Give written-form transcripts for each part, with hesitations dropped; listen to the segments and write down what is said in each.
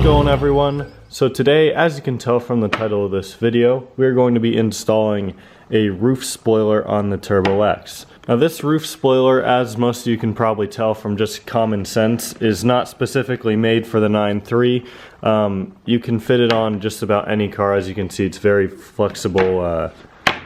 going, everyone? So today, as you can tell from the title of this video, we're going to be installing a roof spoiler on the Turbo X. Now this roof spoiler, as most of you can probably tell from just common sense, is not specifically made for the 9.3. You can fit it on just about any car. As you can see, it's very flexible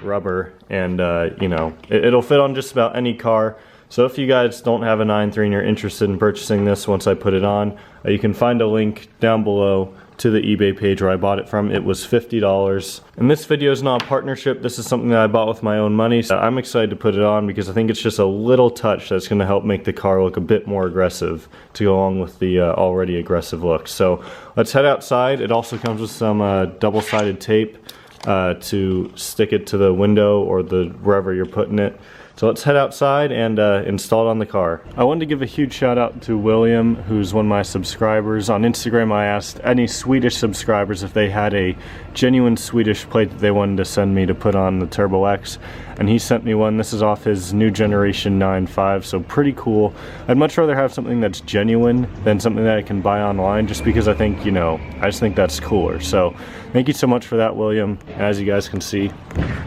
rubber, and you know, it'll fit on just about any car. So if you guys don't have a 9.3 and you're interested in purchasing this once I put it on, you can find a link down below to the eBay page where I bought it from. It was $50. And this video is not a partnership. This is something that I bought with my own money. So I'm excited to put it on because I think it's just a little touch that's going to help make the car look a bit more aggressive to go along with the already aggressive look. So let's head outside. It also comes with some double-sided tape to stick it to the window or wherever you're putting it. So let's head outside and install it on the car. I wanted to give a huge shout out to William, who's one of my subscribers. On Instagram I asked any Swedish subscribers if they had a genuine Swedish plate that they wanted to send me to put on the Turbo X, and he sent me one. This is off his new generation 9.5, so pretty cool. I'd much rather have something that's genuine than something that I can buy online, just because I think, you know, I just think that's cooler. So thank you so much for that, William. As you guys can see,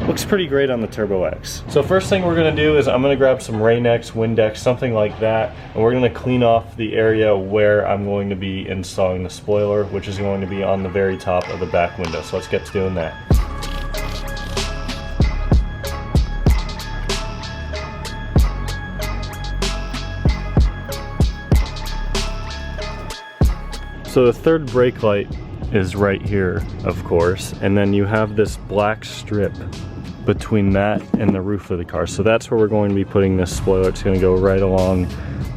looks pretty great on the Turbo X. So first thing we're gonna do is I'm gonna grab some Rain-X, Windex, something like that, and we're gonna clean off the area where I'm going to be installing the spoiler, which is going to be on the very top of the back window. So let's get to doing that. So the third brake light is right here, of course, and then you have this black strip between that and the roof of the car. So that's where we're going to be putting this spoiler. It's going to go right along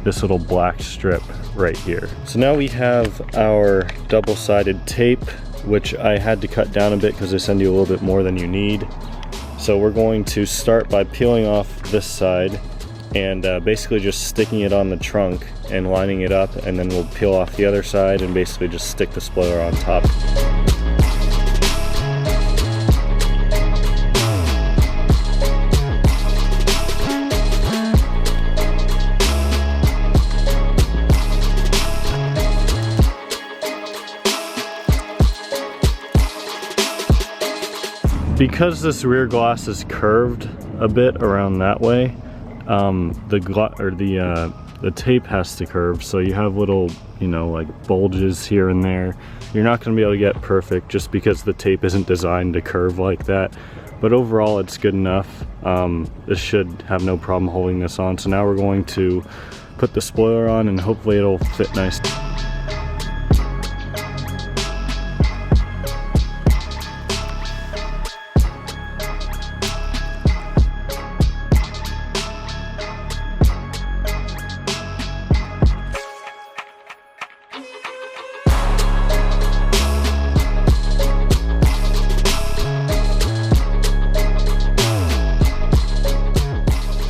this little black strip right here. So now we have our double-sided tape, which I had to cut down a bit because they send you a little bit more than you need. So we're going to start by peeling off this side and basically just sticking it on the trunk and lining it up, and then we'll peel off the other side and basically just stick the spoiler on top. Because this rear glass is curved a bit around that way, the tape has to curve, so you have little, you know, like bulges here and there. You're not going to be able to get perfect just because the tape isn't designed to curve like that, but overall it's good enough. This should have no problem holding this on. So now we're going to put the spoiler on and hopefully it'll fit nice.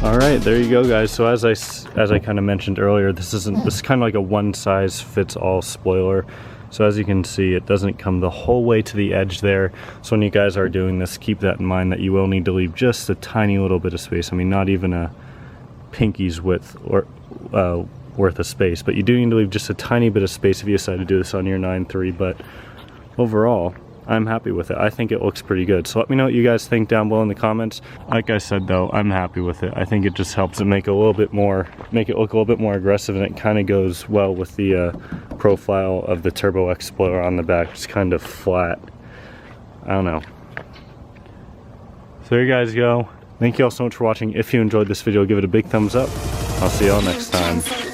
Alright, there you go, guys. So as I kind of mentioned earlier, this is kind of like a one-size-fits-all spoiler. So as you can see, it doesn't come the whole way to the edge there. So when you guys are doing this, keep that in mind, that you will need to leave just a tiny little bit of space. I mean, not even a pinky's width or worth of space, but you do need to leave just a tiny bit of space if you decide to do this on your 9.3. But overall, I'm happy with it. I think it looks pretty good. So let me know what you guys think down below in the comments. Like I said though, I'm happy with it. I think it just helps it make it look a little bit more aggressive, and it kind of goes well with the profile of the Turbo X spoiler on the back. It's kind of flat. I don't know. So there you guys go. Thank you all so much for watching. If you enjoyed this video, give it a big thumbs up. I'll see y'all next time.